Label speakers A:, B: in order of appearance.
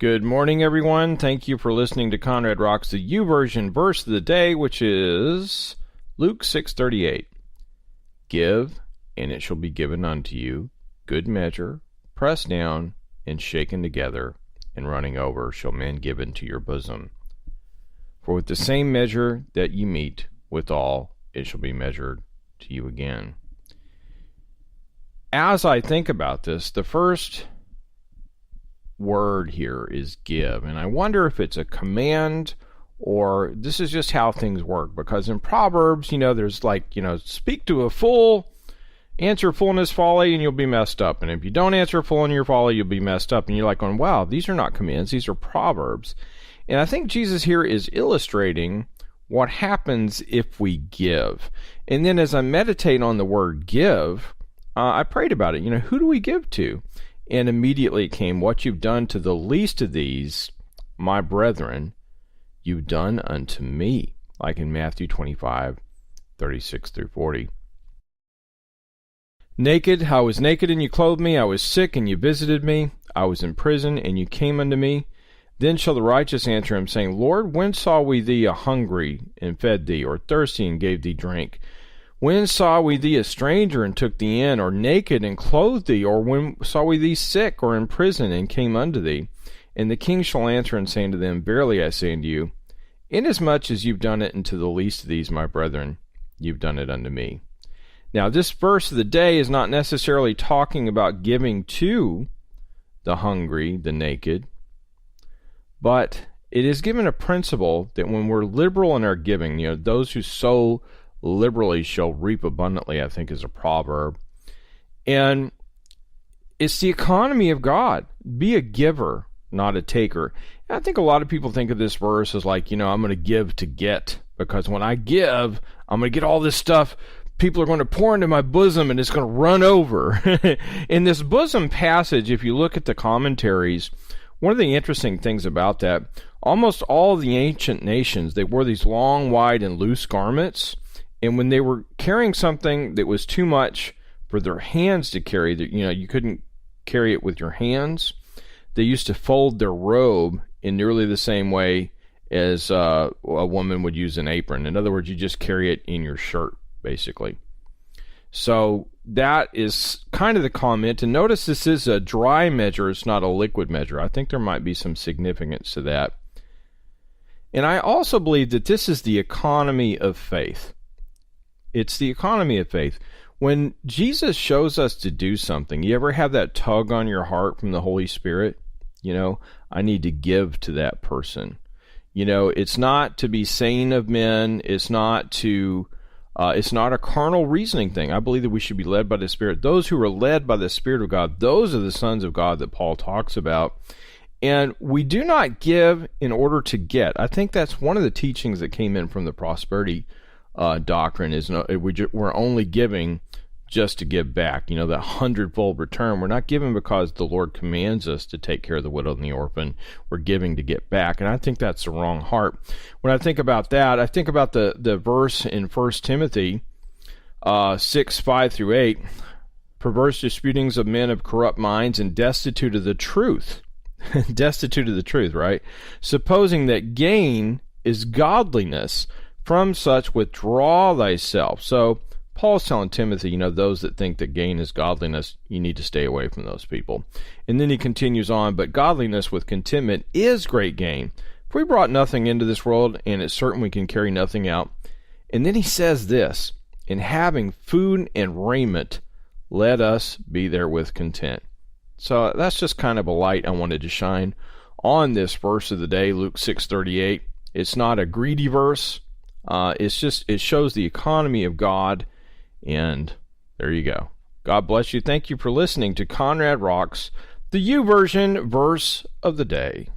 A: Good morning, everyone. Thank you for listening to Conrad Rocks, the YouVersion verse of the day, which is Luke 6:38. Give, and it shall be given unto you, good measure, pressed down, and shaken together, and running over, shall men give into your bosom. For with the same measure that ye mete withal, it shall be measured to you again. As I think about this, the first word here is give, and I wonder if it's a command or this is just how things work, because in Proverbs, there's speak to a fool, answer full in his folly, and you'll be messed up, and if you don't answer full in your folly, you'll be messed up, and you're like going, wow, these are not commands, these are proverbs. And I think Jesus here is illustrating what happens if we give. And then as I meditate on the word give, I prayed about it. Who do we give to? And immediately it came, what you've done to the least of these, my brethren, you've done unto me. Like in Matthew 25:36-40. Naked, I was naked and you clothed me. I was sick and you visited me. I was in prison and you came unto me. Then shall the righteous answer him, saying, Lord, when saw we thee a hungry and fed thee, or thirsty and gave thee drink? When saw we thee a stranger and took thee in, or naked and clothed thee? Or when saw we thee sick or in prison and came unto thee? And the king shall answer and say unto them, Verily I say unto you, inasmuch as you've done it unto the least of these, my brethren, you've done it unto me. Now, this verse of the day is not necessarily talking about giving to the hungry, the naked, but it is given a principle that when we're liberal in our giving, those who sow liberally shall reap abundantly, I think is a proverb. And it's the economy of God. Be a giver, not a taker. And I think a lot of people think of this verse as like, I'm going to give to get, because when I give, I'm going to get all this stuff. People are going to pour into my bosom and it's going to run over. In this bosom passage, if you look at the commentaries, one of the interesting things about that, almost all of the ancient nations, they wore these long, wide, and loose garments. And when they were carrying something that was too much for their hands to carry, that you couldn't carry it with your hands, they used to fold their robe in nearly the same way as a woman would use an apron. In other words, you just carry it in your shirt, basically. So that is kind of the comment. And notice this is a dry measure, it's not a liquid measure. I think there might be some significance to that. And I also believe that this is the economy of faith. It's the economy of faith. When Jesus shows us to do something, you ever have that tug on your heart from the Holy Spirit? I need to give to that person. It's not to be sane of men. It's not a carnal reasoning thing. I believe that we should be led by the Spirit. Those who are led by the Spirit of God, those are the sons of God that Paul talks about. And we do not give in order to get. I think that's one of the teachings that came in from the prosperity doctrine is we're only giving just to give back, that 100-fold return. We're not giving because the Lord commands us to take care of the widow and the orphan. We're giving to get back, and I think that's the wrong heart. When I think about that, I think about the verse in 1 Timothy 6:5-8, perverse disputings of men of corrupt minds and destitute of the truth. Destitute of the truth, right? Supposing that gain is godliness, from such withdraw thyself. So Paul's telling Timothy, those that think that gain is godliness, you need to stay away from those people. And then he continues on, but godliness with contentment is great gain. For we brought nothing into this world, and it's certain we can carry nothing out. And then he says this, in having food and raiment, let us be therewith content. So that's just kind of a light I wanted to shine on this verse of the day, Luke 6:38. It's not a greedy verse. It shows the economy of God, and there you go. God bless you. Thank you for listening to Conrad Rocks, the YouVersion verse of the day.